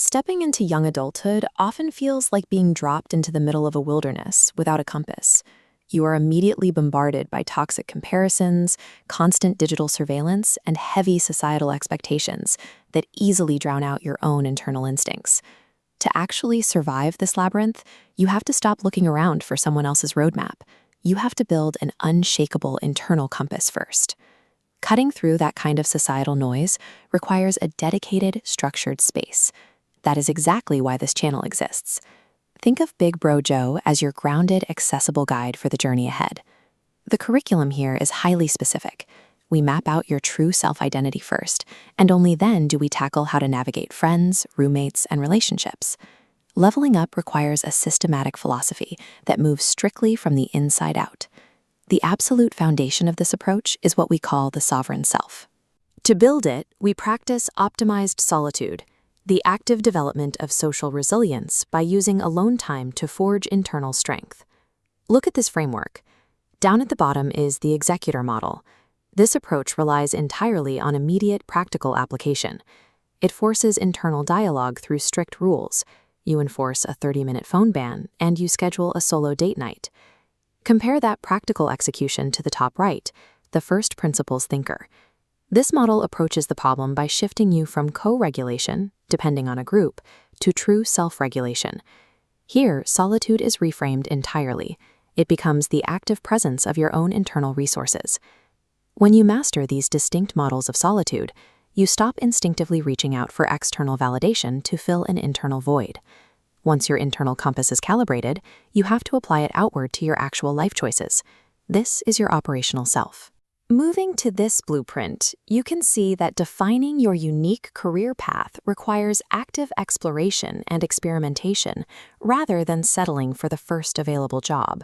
Stepping into young adulthood often feels like being dropped into the middle of a wilderness without a compass. You are immediately bombarded by toxic comparisons, constant digital surveillance, and heavy societal expectations that easily drown out your own internal instincts. To actually survive this labyrinth, you have to stop looking around for someone else's roadmap. You have to build an unshakable internal compass first. Cutting through that kind of societal noise requires a dedicated, structured space. That is exactly why this channel exists. Think of Big Bro Joe as your grounded, accessible guide for the journey ahead. The curriculum here is highly specific. We map out your true self-identity first, and only then do we tackle how to navigate friends, roommates, and relationships. Leveling up requires a systematic philosophy that moves strictly from the inside out. The absolute foundation of this approach is what we call the sovereign self. To build it, we practice optimized solitude, the active development of social resilience by using alone time to forge internal strength. Look at this framework. Down at the bottom is the executor model. This approach relies entirely on immediate practical application. It forces internal dialogue through strict rules. You enforce a 30-minute phone ban, and you schedule a solo date night. Compare that practical execution to the top right, the first principles thinker. This model approaches the problem by shifting you from co-regulation, depending on a group, to true self-regulation. Here, solitude is reframed entirely. It becomes the active presence of your own internal resources. When you master these distinct models of solitude, you stop instinctively reaching out for external validation to fill an internal void. Once your internal compass is calibrated, you have to apply it outward to your actual life choices. This is your operational self. Moving to this blueprint, you can see that defining your unique career path requires active exploration and experimentation rather than settling for the first available job.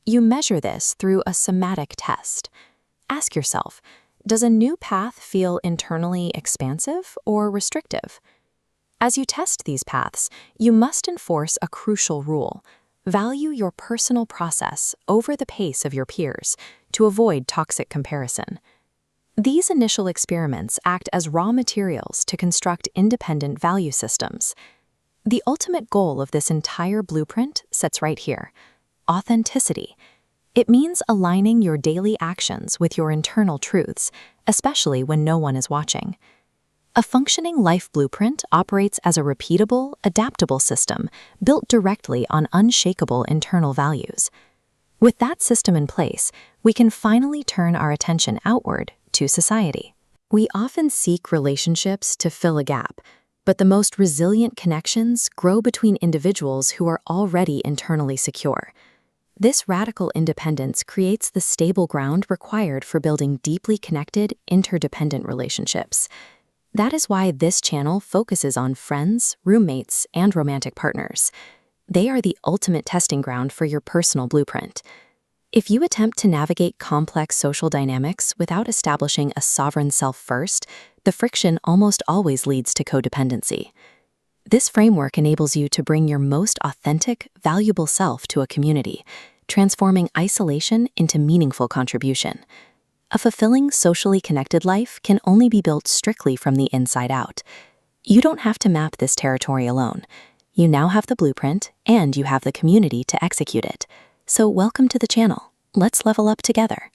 You measure this through a somatic test. Ask yourself, does a new path feel internally expansive or restrictive? As you test these paths, you must enforce a crucial rule. Value your personal process over the pace of your peers to avoid toxic comparison. These initial experiments act as raw materials to construct independent value systems. The ultimate goal of this entire blueprint sits right here: authenticity. It means aligning your daily actions with your internal truths, especially when no one is watching. A functioning life blueprint operates as a repeatable, adaptable system built directly on unshakable internal values. With that system in place, we can finally turn our attention outward to society. We often seek relationships to fill a gap, but the most resilient connections grow between individuals who are already internally secure. This radical independence creates the stable ground required for building deeply connected, interdependent relationships. That is why this channel focuses on friends, roommates, and romantic partners. They are the ultimate testing ground for your personal blueprint. If you attempt to navigate complex social dynamics without establishing a sovereign self first, the friction almost always leads to codependency. This framework enables you to bring your most authentic, valuable self to a community, transforming isolation into meaningful contribution. A fulfilling, socially connected life can only be built strictly from the inside out. You don't have to map this territory alone. You now have the blueprint, and you have the community to execute it. So welcome to the channel. Let's level up together.